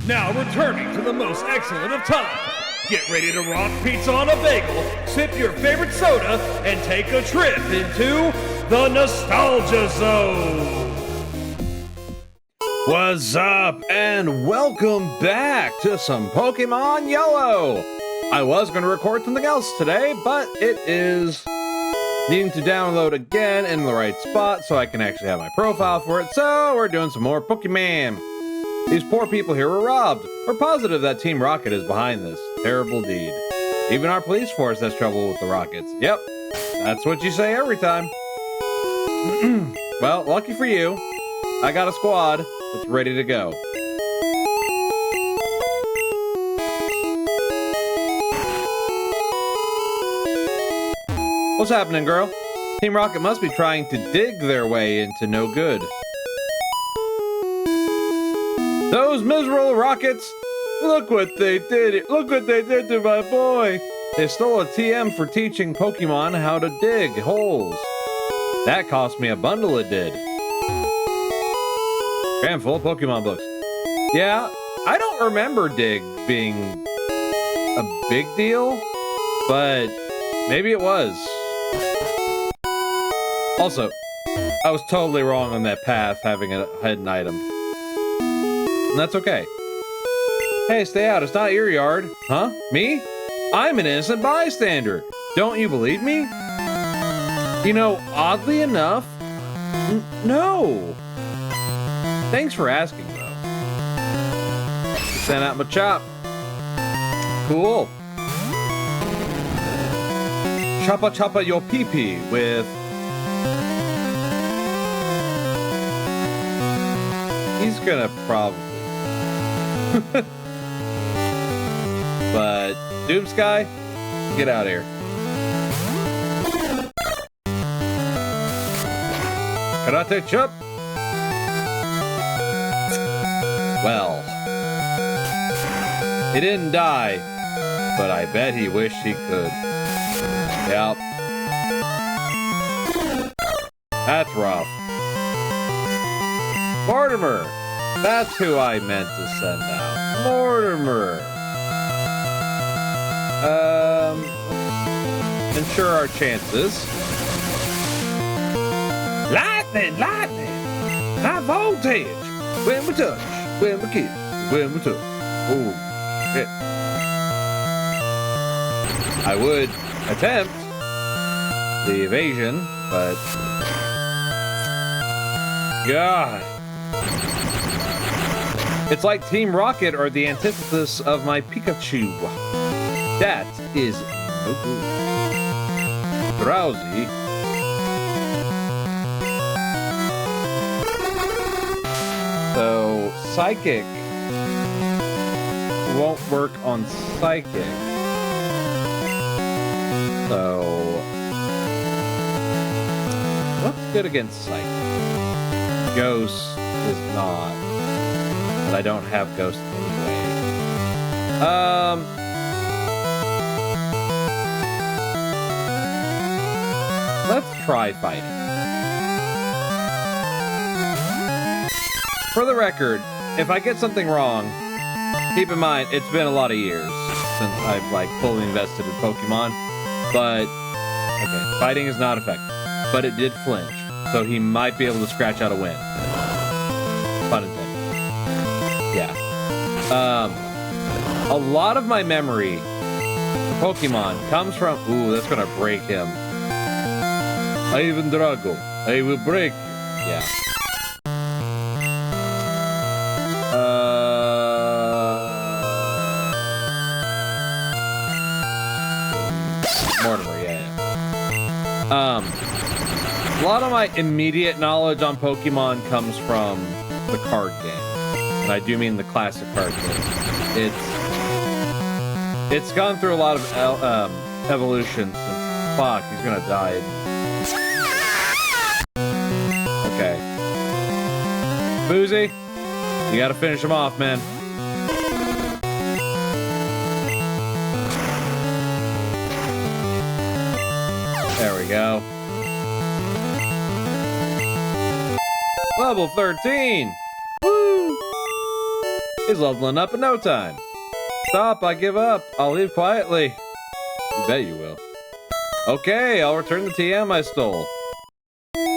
Now returning to the most excellent of time. Get ready to rock pizza on a bagel, sip your favorite soda, and take a trip into the Nostalgia Zone. What's up, and welcome back to some Pokemon Yellow. I was going to record something else today, but it is needing to download again in the right spot so I can actually have my profile for it. So we're doing some more Pokemon. These poor people here were robbed. We're positive that Team Rocket is behind this terrible deed. Even our police force has trouble with the Rockets. Yep, that's what you say every time. Well, lucky for you, I got a squad that's ready to go. What's happening, girl? Team Rocket must be trying to dig their way into no good. Those miserable Rockets! Look what they did! Look what they did to my boy! They stole a TM for teaching Pokemon how to dig holes. That cost me a bundle, it did. Cram full of Pokemon books. Yeah, I don't remember Dig being a big deal, but maybe it was. Also, I was totally wrong on that path having a hidden item. And that's okay. Hey, stay out. It's not your yard. Huh? Me? I'm an innocent bystander. Don't you believe me? You know, oddly enough, no. Thanks for asking, though. Send out my chop. Cool. Choppa choppa your pee-pee with... He's gonna probably... But, Doomsky, get out of here. Karate chop. Well, he didn't die, but I bet he wished he could. Yep. That's rough. Mortimer! That's who I meant to send out. Mortimer! Ensure our chances. Lightning! Lightning! High voltage! When we touch! When we kiss! When we touch! Oh, shit. I would attempt the evasion, but... God! It's like Team Rocket are the antithesis of my Pikachu. That is no good. Drowsy. So, Psychic won't work on Psychic. So, what's good against Psychic? Ghost is not. But I don't have Ghost anyway. Let's try fighting. For the record, if I get something wrong, keep in mind, it's been a lot of years since I've, fully invested in Pokemon. But, okay, fighting is not effective. But it did flinch, so he might be able to scratch out a win. Pun intended. Yeah. A lot of my memory for Pokemon comes from... Ooh, that's gonna break him. Ivan Drago, I will break you. Yeah. Mortimer, yeah. A lot of my immediate knowledge on Pokemon comes from the card game. And I do mean the classic card game. It's gone through a lot of evolutions. Fuck, he's gonna die. Okay. Boozy, you gotta finish him off, man. There we go. Level 13! Woo! He's leveling up in no time. Stop, I give up. I'll leave quietly. You bet you will. Okay, I'll return the TM I stole.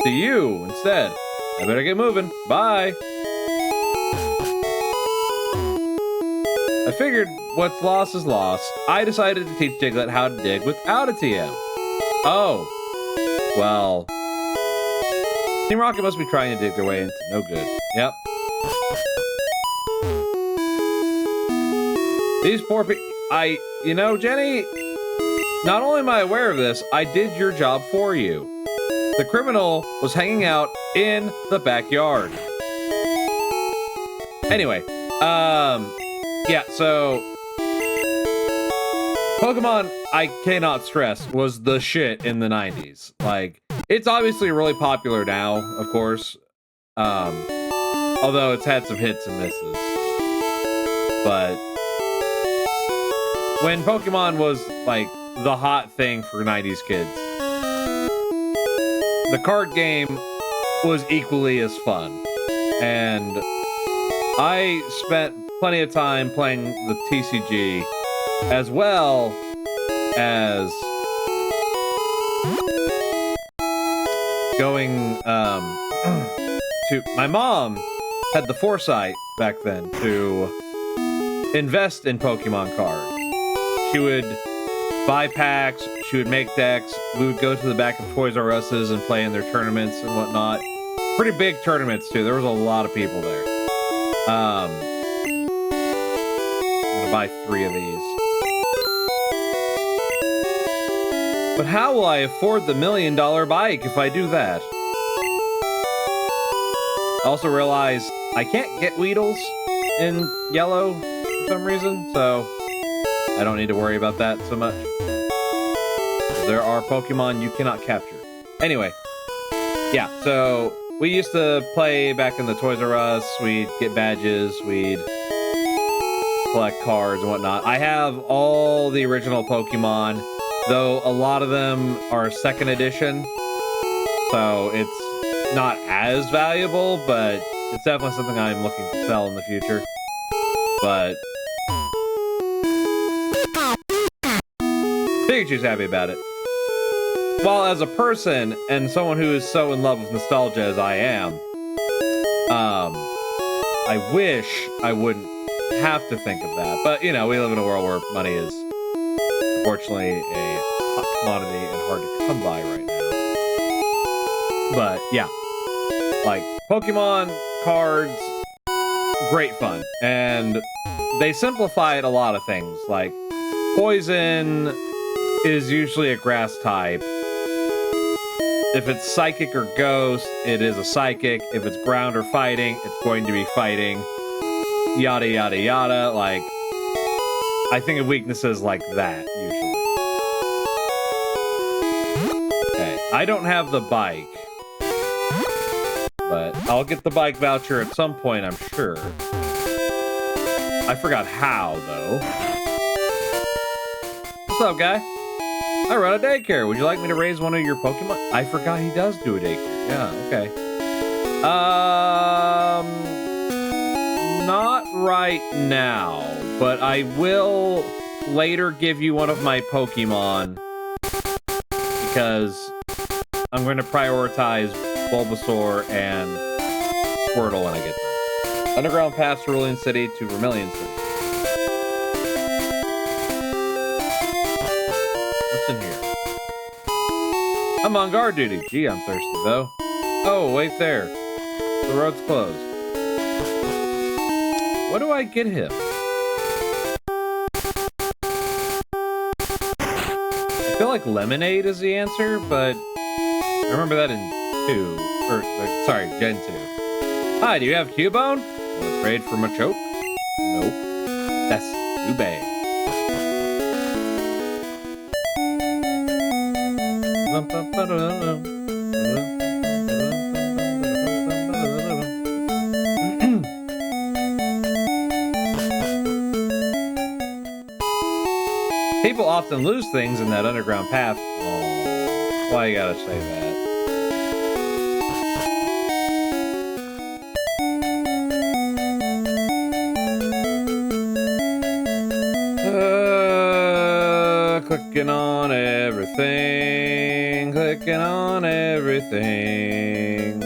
To you, instead. I better get moving. Bye. I figured what's lost is lost. I decided to teach Diglett how to dig without a TM. Oh. Well. Team Rocket must be trying to dig their way into no good. Yep. These poor people. You know, Jenny, not only am I aware of this, I did your job for you. The criminal was hanging out in the backyard. Anyway, yeah, so Pokemon, I cannot stress, was the shit in the 90s. Like, it's obviously really popular now, of course. Although it's had some hits and misses. But when Pokemon was like the hot thing for 90s kids, the card game was equally as fun. And I spent plenty of time playing the TCG as well as going to my mom had the foresight back then to invest in Pokemon cards. She would buy packs, she would make decks, we would go to the back of Toys R Us's and play in their tournaments and whatnot. Pretty big tournaments too, there was a lot of people there. I'm gonna buy 3 of these. But how will I afford the $1 million bike if I do that? I also realized I can't get Weedles in yellow for some reason, so I don't need to worry about that so much. There are Pokemon you cannot capture. Anyway, yeah, so we used to play back in the Toys R Us, we'd get badges, we'd collect cards and whatnot. I have all the original Pokemon, though a lot of them are 2nd edition, so it's not as valuable, but it's definitely something I'm looking to sell in the future. But Pikachu's happy about it. Well, as a person and someone who is so in love with nostalgia as I am, I wish I wouldn't have to think of that. But, you know, we live in a world where money is unfortunately a hot commodity and hard to come by right now. But, yeah. Like, Pokemon cards, great fun. And they simplified a lot of things. Like, Poison is usually a grass type. If it's psychic or ghost, it is a psychic. If it's ground or fighting, it's going to be fighting. Yada, yada, yada. Like, I think of weaknesses like that, usually. Okay, I don't have the bike. But I'll get the bike voucher at some point, I'm sure. I forgot how, though. What's up, guy? I run a daycare. Would you like me to raise one of your Pokemon? I forgot he does do a daycare. Yeah, okay. Not right now, but I will later give you one of my Pokemon because I'm going to prioritize Bulbasaur and Squirtle when I get them. Underground path to Cerulean City to Vermilion City. What's in here? I'm on guard duty. Gee, I'm thirsty though. Oh, wait there. The road's closed. What do I get him? I feel like lemonade is the answer, but I remember that in Gen 2. Hi, do you have Cubone? Want to trade for Machoke? Nope. That's too bad. People often lose things in that underground path. Oh, why you gotta say that? Clicking on everything, clicking on everything.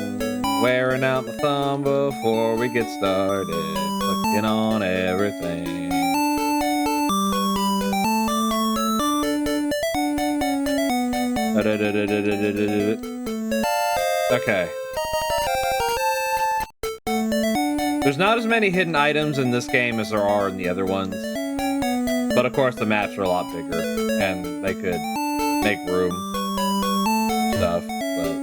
Wearing out my thumb before we get started, clicking on everything. Okay. There's not as many hidden items in this game as there are in the other ones. But of course the maps are a lot bigger, and they could make room for stuff, but...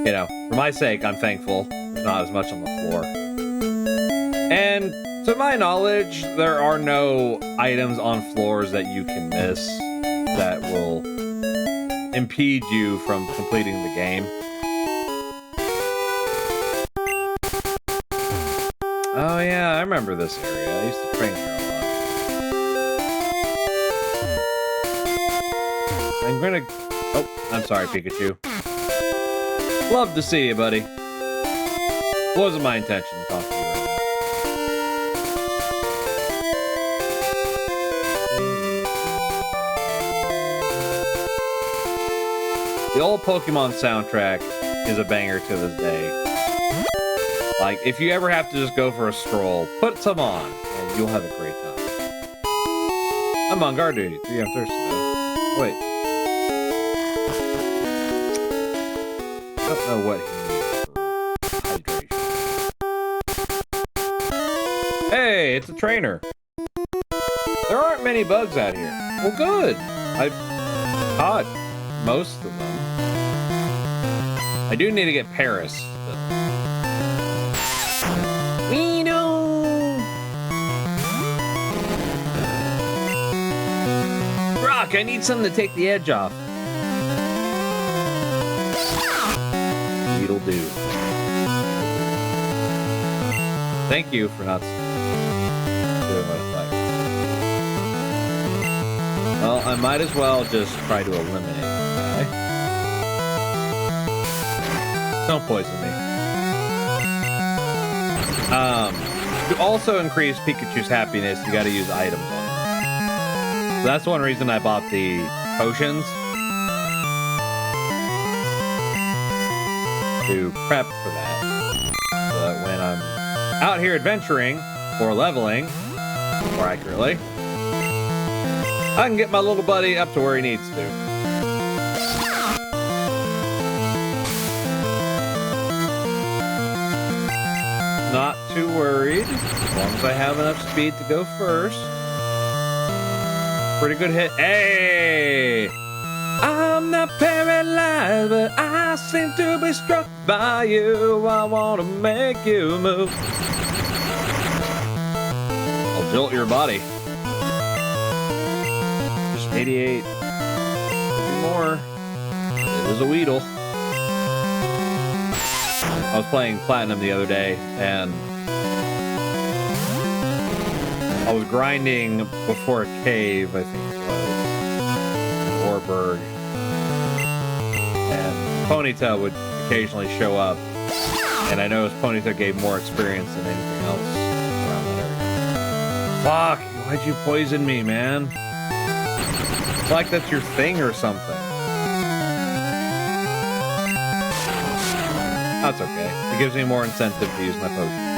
You know, for my sake, I'm thankful there's not as much on the floor. And to my knowledge, there are no items on floors that you can miss that will impede you from completing the game. Oh yeah, I remember this area. I used to train here a lot. I'm gonna... Oh, I'm sorry, Pikachu. Love to see you, buddy. Wasn't my intention to talk to you right now. The old Pokemon soundtrack is a banger to this day. Like, if you ever have to just go for a stroll, put some on, and you'll have a great time. I'm on guard duty. Yeah, I'm thirsty though. Wait. I don't know what he needs for hydration. Hey, it's a trainer. There aren't many bugs out here. Well, good. I've caught most of them. I do need to get Paris. Brock, I need something to take the edge off. It'll do. Thank you for not doing what I like. Well, I might as well just try to eliminate this guy. Don't poison me. To also increase Pikachu's happiness, you gotta use items on him. So that's one reason I bought the potions. To prep for that. So that when I'm out here adventuring, or leveling, more accurately, I can get my little buddy up to where he needs to. Not too worried, as long as I have enough speed to go first. Pretty good hit. Hey! I'm not paralyzed, but I seem to be struck by you. I want to make you move. I'll jolt your body. Just 88. Maybe more. It was a Weedle. I was playing Platinum the other day, and I was grinding before a cave, I think it was, in Orberg. And Ponyta would occasionally show up, and I noticed Ponyta gave more experience than anything else around that area. Fuck, why'd you poison me, man? It's like that's your thing or something. That's okay. It gives me more incentive to use my potion.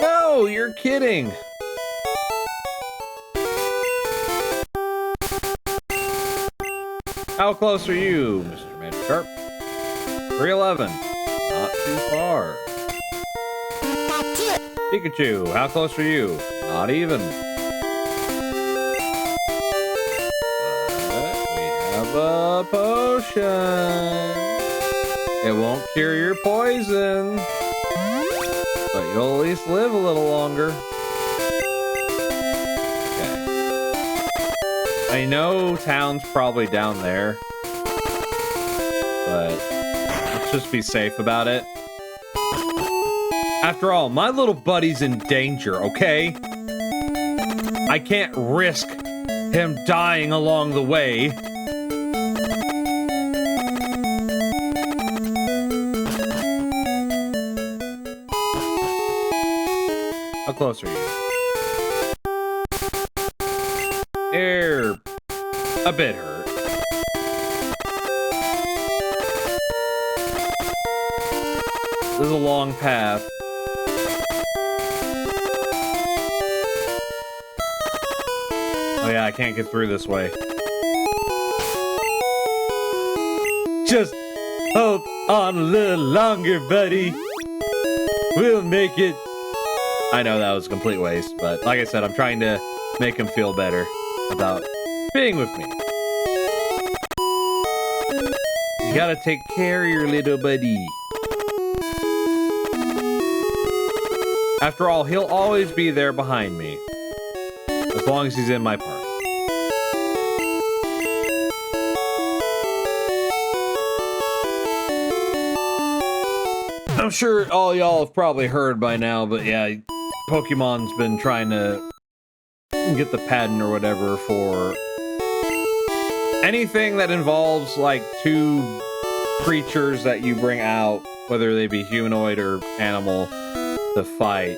No, you're kidding. How close are you, Mr. Magikarp? 311. Not too far. Pikachu, how close are you? Not even. But we have a potion. It won't cure your poison, but you'll at least live a little longer. Okay. I know town's probably down there, but let's just be safe about it. After all, my little buddy's in danger, okay? I can't risk him him dying along the way. How close are you? You're a bit hurt. This is a long path. Oh yeah, I can't get through this way. Just hold on a little longer, buddy. We'll make it. I know that was a complete waste, but like I said, I'm trying to make him feel better about being with me. You gotta take care of your little buddy. After all, he'll always be there behind me. As long as he's in my party. I'm sure all y'all have probably heard by now, but yeah, Pokemon's been trying to get the patent or whatever for anything that involves like two creatures that you bring out, whether they be humanoid or animal, to fight.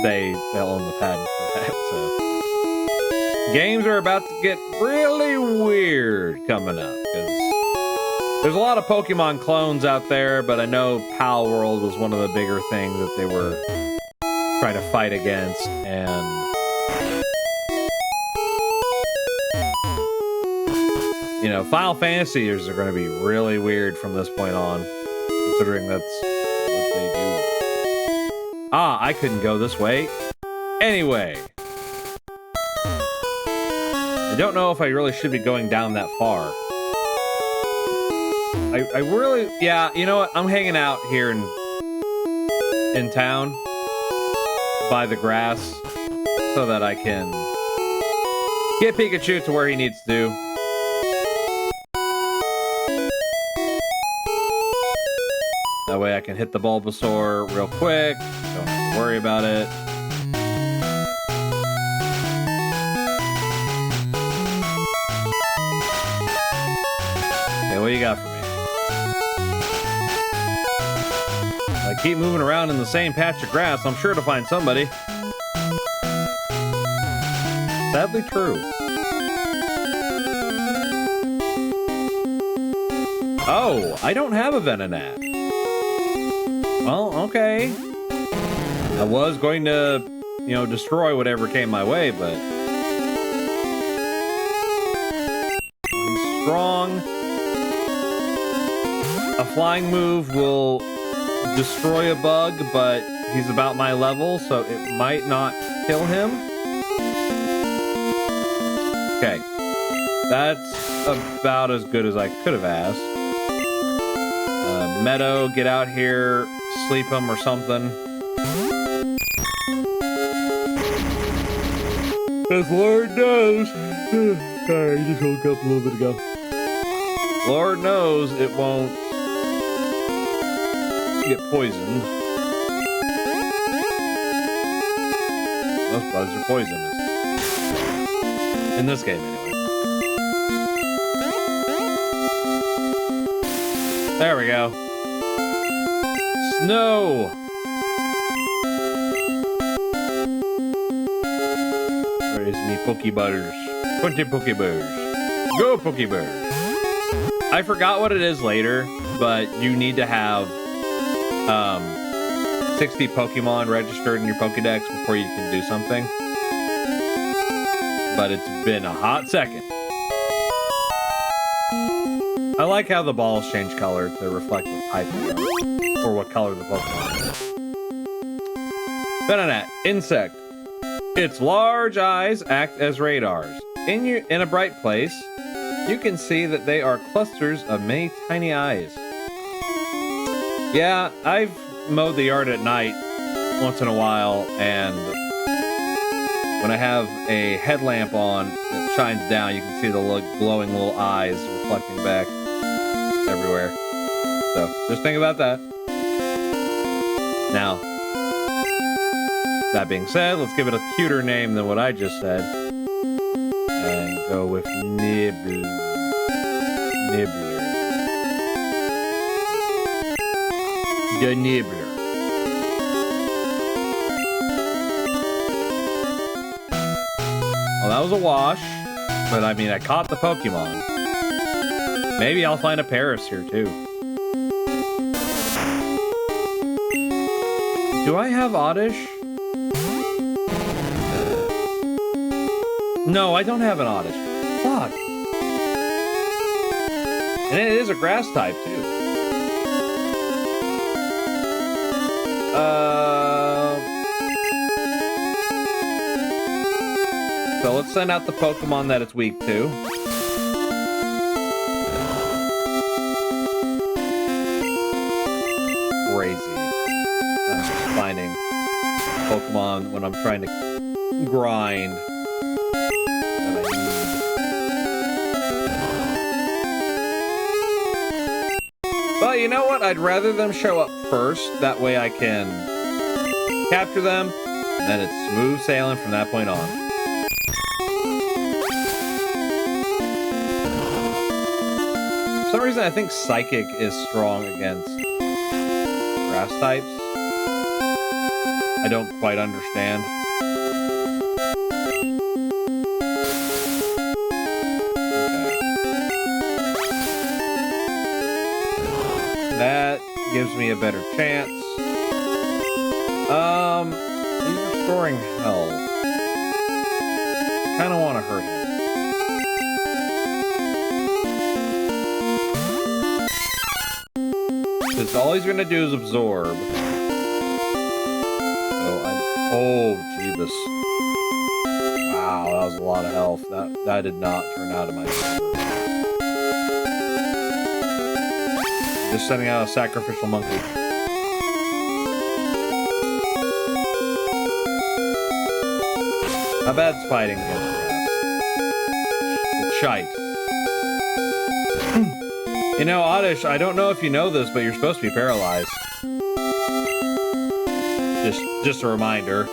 They'll own the patent for that, so games are about to get really weird coming up, because there's a lot of Pokemon clones out there, but I know Pal World was one of the bigger things that they were trying to fight against, and you know, Final Fantasies are going to be really weird from this point on, considering that's what they do. Ah, I couldn't go this way. Anyway. I don't know if I really should be going down that far. I really, yeah, you know what? I'm hanging out here in town by the grass so that I can get Pikachu to where he needs to. That way I can hit the Bulbasaur real quick. Don't have to worry about it. Okay, what do you got for me? If I keep moving around in the same patch of grass, I'm sure to find somebody. Sadly true. Oh, I don't have a Venonat. Well, okay. I was going to, you know, destroy whatever came my way, but he's strong. A flying move will destroy a bug, but he's about my level, so it might not kill him. Okay. That's about as good as I could have asked. Meadow, get out here, sleep him or something. As Lord knows. Sorry, I just woke up a little bit ago. Lord knows it won't get poisoned. Most bugs are poisonous. In this game, anyway. There we go. Snow! Where is me Pokebutters? 20 Pokebutters. Go Pokebird! I forgot what it is later, but you need to have 60 Pokemon registered in your Pokedex before you can do something. But it's been a hot second. I like how the balls change color to reflect what type they are, or what color the Pokemon is. Venonat, insect. Its large eyes act as radars. In a bright place, you can see that they are clusters of many tiny eyes. Yeah, I've mowed the yard at night once in a while, and when I have a headlamp on that shines down, you can see the glowing little eyes reflecting back everywhere. So just think about that. Now, that being said, let's give it a cuter name than what I just said. And go with Nibbler. The Nibbler. Well, that was a wash, but I mean, I caught the Pokemon. Maybe I'll find a Paris here, too. Do I have Oddish? No, I don't have an Oddish. Fuck. And it is a grass type, too. So let's send out the Pokemon that it's weak to. Crazy. I'm just finding Pokemon when I'm trying to grind. But you know what? I'd rather them show up first. That way I can capture them, and then it's smooth sailing from that point on. For some reason, I think Psychic is strong against grass types. I don't quite understand. That gives me a better chance. He's restoring health. Kind of want to hurt him. Because all he's going to do is absorb. Oh, Jeebus. Wow, that was a lot of health. That did not turn out in my favor. Just sending out a sacrificial monkey. How bad's fighting against grass? It's shite. You know, Oddish, I don't know if you know this, but you're supposed to be paralyzed. Just a reminder.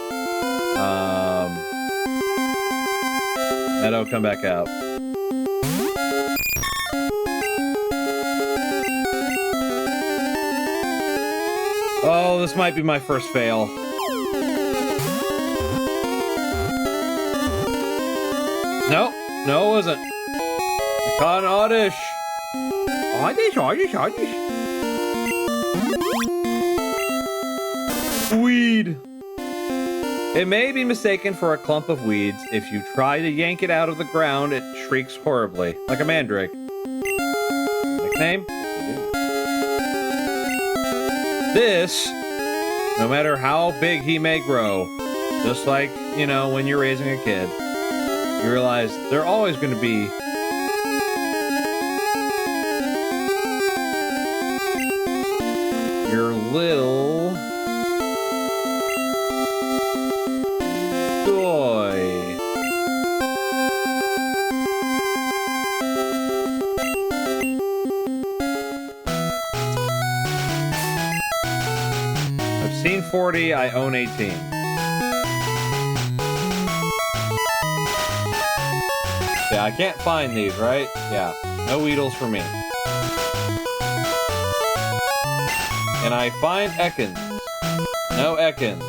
Meadow, come back out. Oh, this might be my first fail. No, it wasn't. I caught an Oddish. Oddish. Weed. It may be mistaken for a clump of weeds. If you try to yank it out of the ground, it shrieks horribly, like a mandrake. Nickname? This, no matter how big he may grow, just like, you know, when you're raising a kid, you realize they're always going to be your little toy. I've seen 40, I own 18. Yeah, I can't find these, right? Yeah, no Weedles for me. And I find Ekans. No Ekans.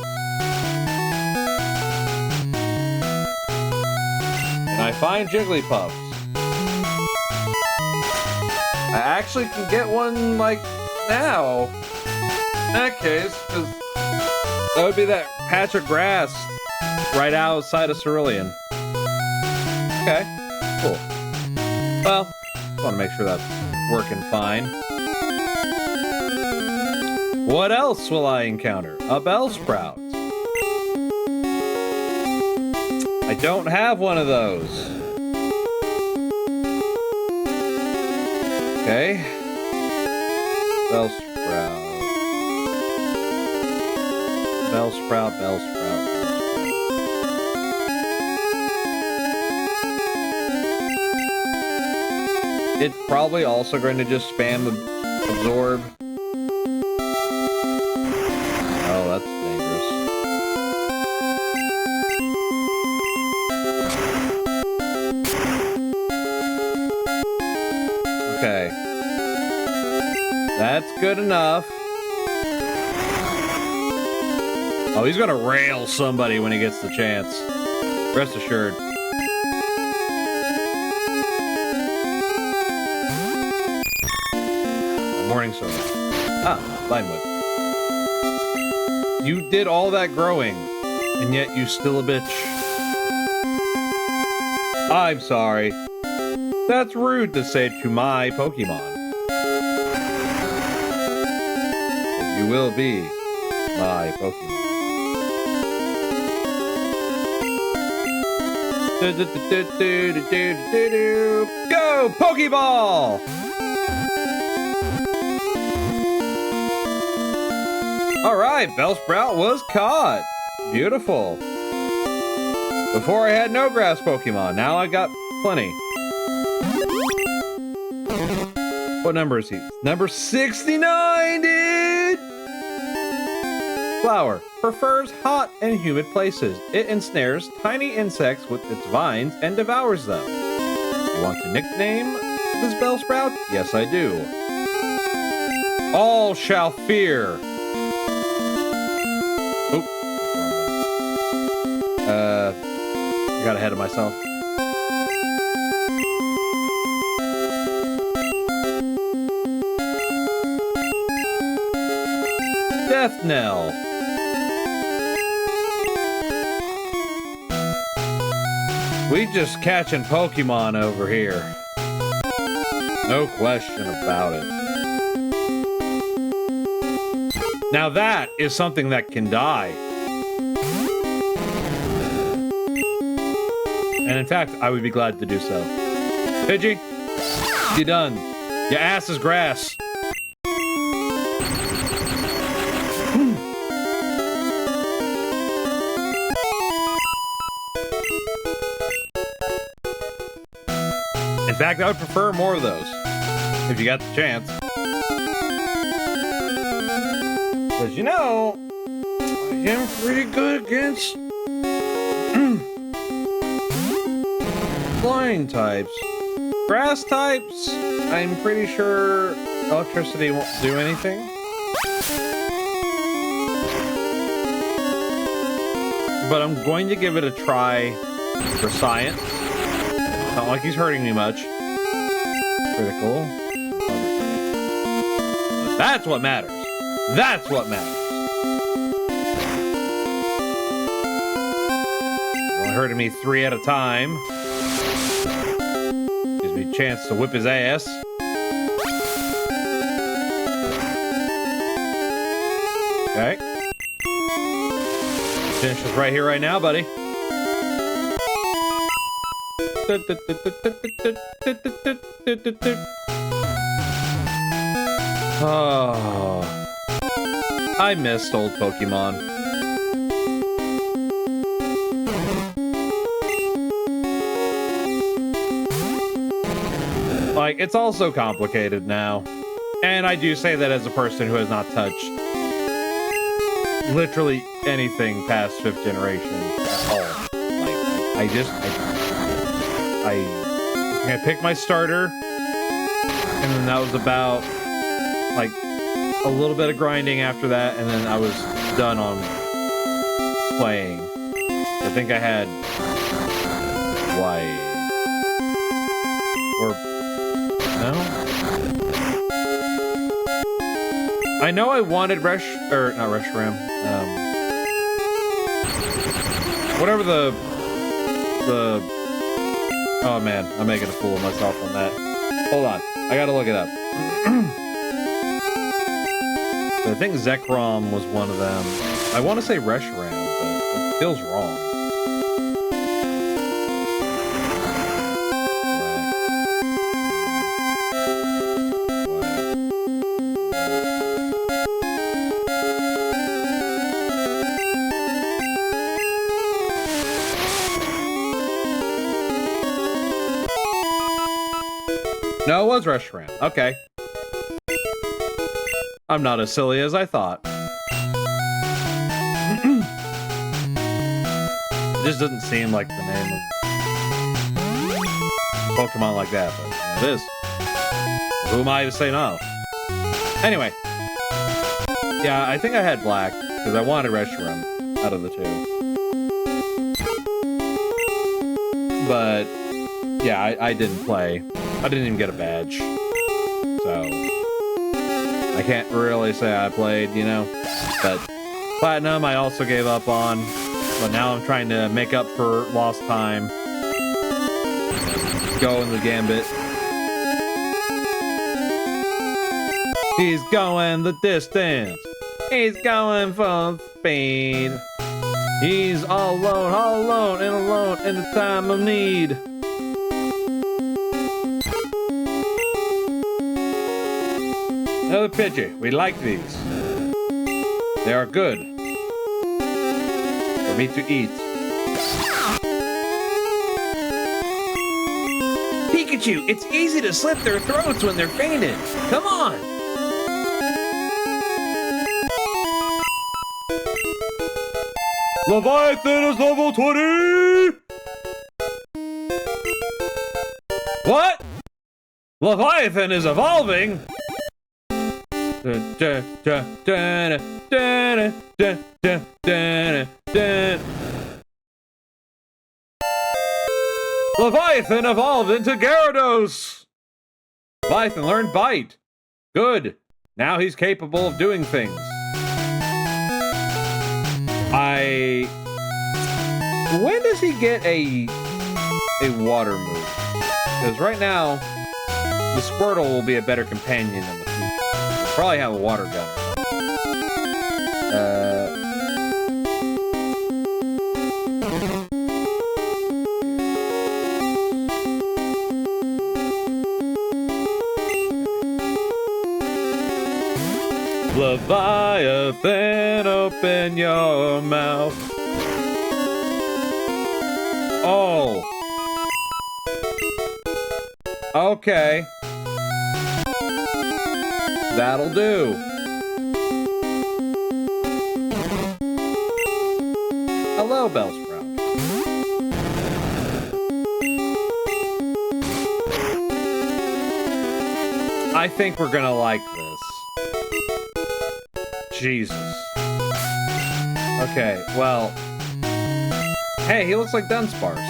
And I find Jigglypuffs. I actually can get one, like, now. In that case, because that would be that patch of grass right outside of Cerulean. Okay, cool. Well, just want to make sure that's working fine. What else will I encounter? A Bellsprout. I don't have one of those. Okay. Bellsprout. It's probably also going to just spam absorb. Oh, that's dangerous. That's good enough. Oh, he's gonna rail somebody when he gets the chance. Rest assured. Morning soda. Ah, Limewood. You did all that growing, and yet you still a bitch. I'm sorry. That's rude to say to my Pokemon. You will be my Pokemon. Go, Pokeball! Alright, Bellsprout was caught. Beautiful. Before I had no grass Pokemon, now I got plenty. What number is he? Number 69, dude! Flower. Prefers hot and humid places. It ensnares tiny insects with its vines and devours them. You want to nickname this Bellsprout? Yes, I do. All shall fear. I got ahead of myself. Death Knell. We just catching Pokemon over here. No question about it. Now that is something that can die. And in fact, I would be glad to do so. Pidgey, you done. Your ass is grass. In fact, I would prefer more of those, if you got the chance. Because, you know, I am pretty good against flying types. Grass types, I'm pretty sure electricity won't do anything. But I'm going to give it a try for science. Not like he's hurting me much. Critical. That's what matters. That's what matters. Only hurting me 3 at a time. Gives me a chance to whip his ass. Okay. Finish this right here, right now, buddy. Oh, I missed old Pokemon. Like, it's all so complicated now. And I do say that as a person who has not touched literally anything past 5th generation at all. Like, I picked my starter, and then that was about, like, a little bit of grinding after that, and then I was done on playing. I think I had white. Or, no? I know I wanted not Reshiram. Whatever the oh man, I'm making a fool of myself on that. Hold on, I gotta look it up. I think Zekrom was one of them. I want to say Reshiram, but it feels wrong. No, it was Reshiram. Okay. I'm not as silly as I thought. It just doesn't seem like the name of Pokemon like that, but it is. Who am I to say no? Anyway. Yeah, I think I had black, because I wanted Reshiram out of the two. But, yeah, I didn't play. I didn't even get a badge. So, I can't really say I played, you know? But Platinum I also gave up on. But now I'm trying to make up for lost time. Go in the Gambit. He's going the distance. He's going full speed. He's all alone in the time of need. Another Pidgey. We like these. They are good for me to eat. Pikachu, it's easy to slit their throats when they're fainted. Come on. Leviathan is level 20! What? Leviathan is evolving? Leviathan evolved into Gyarados! Leviathan learned Bite. Good. Now he's capable of doing things. When does he get a water move? Because right now, the Squirtle will be a better companion in the future. Probably have a water gun. Leviathan, open your mouth. Oh. Okay. That'll do. Hello, Bellsprout. I think we're gonna like this. Jesus. Okay, well... Hey, he looks like Dunsparce.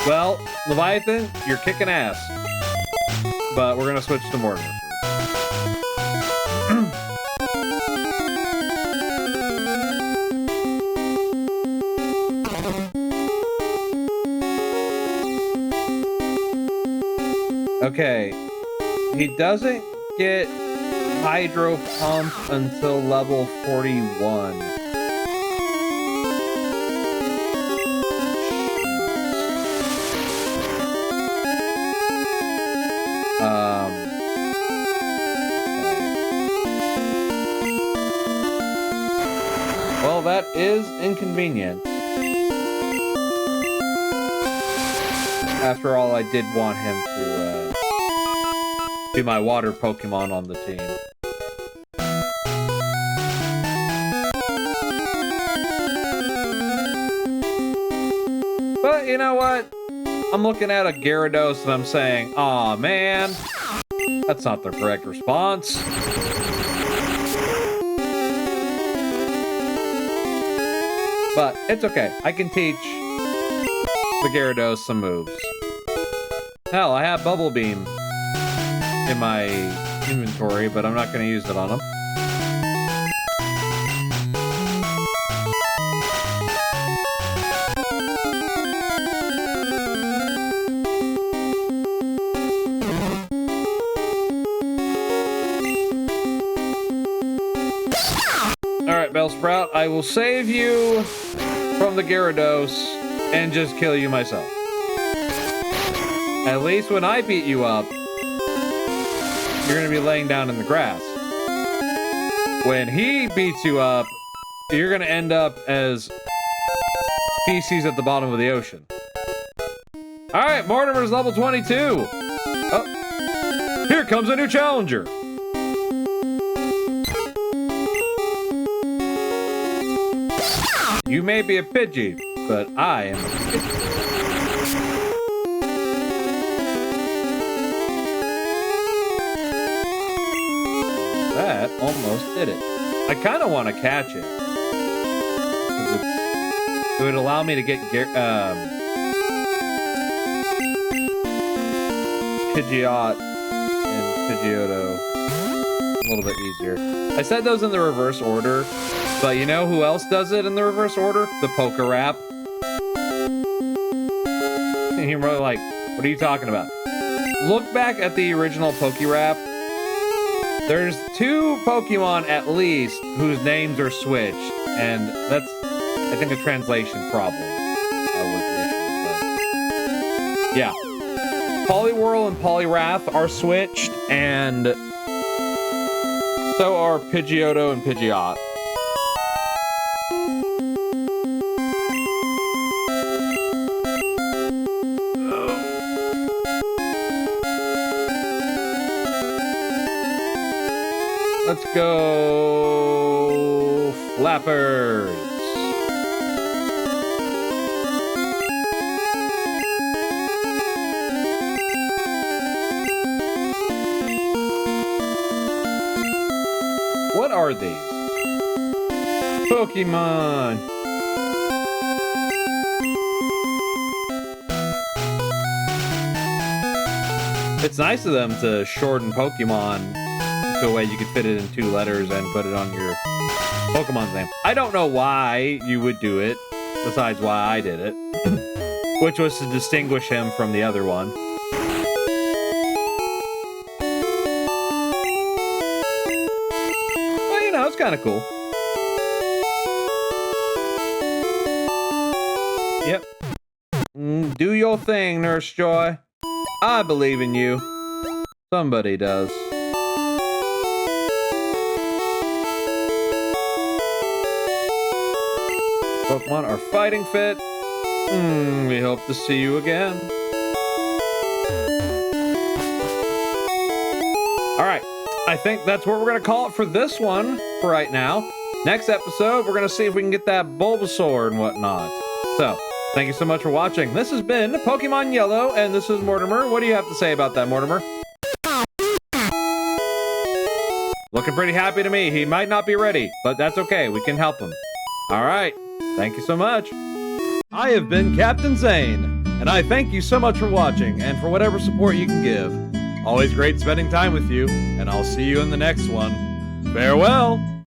Well, Leviathan, you're kicking ass. But we're gonna switch to Mortimer. Okay. He doesn't get Hydro Pump until level 41. Well, that is inconvenient. After all, I did want him to be my water Pokemon on the team. But you know what? I'm looking at a Gyarados and I'm saying, aw man, that's not the correct response. But it's okay. I can teach the Gyarados some moves. Hell, I have Bubble Beam in my inventory, but I'm not going to use it on him. Alright, Bellsprout, I will save you from the Gyarados and just kill you myself. At least when I beat you up, you're gonna be laying down in the grass. When he beats you up, you're gonna end up as feces at the bottom of the ocean. Alright, Mortimer's level 22. Oh, here comes a new challenger. You may be a Pidgey, but I am a Pidgey. That almost did it. I kind of want to catch it. It would allow me to get Pidgeot and Pidgeotto a little bit easier. I said those in the reverse order, but you know who else does it in the reverse order? The Pokerap. And you're really like, what are you talking about? Look back at the original Pokerap. There's 2 Pokemon at least whose names are switched, and that's, I think, a translation problem was the issue. But yeah, Poliwhirl and Poliwrath are switched, and so are Pidgeotto and Pidgeot. Let's go, Flappers. What are these? Pokemon. It's nice of them to shorten Pokemon to a way you could fit it in 2 letters and put it on your Pokemon's name. I don't know why you would do it, besides why I did it, which was to distinguish him from the other one. Well, you know, it's kind of cool. Yep. Do your thing, Nurse Joy. I believe in you. Somebody does. Pokemon are fighting fit. We hope to see you again. Alright, I think that's what we're going to call it for this one for right now. Next episode, we're going to see if we can get that Bulbasaur and whatnot. So, thank you so much for watching. This has been Pokemon Yellow, and this is Mortimer. What do you have to say about that, Mortimer? Looking pretty happy to me. He might not be ready, but that's okay. We can help him. Alright. Thank you so much. I have been Captain Zane, and I thank you so much for watching and for whatever support you can give. Always great spending time with you, and I'll see you in the next one. Farewell!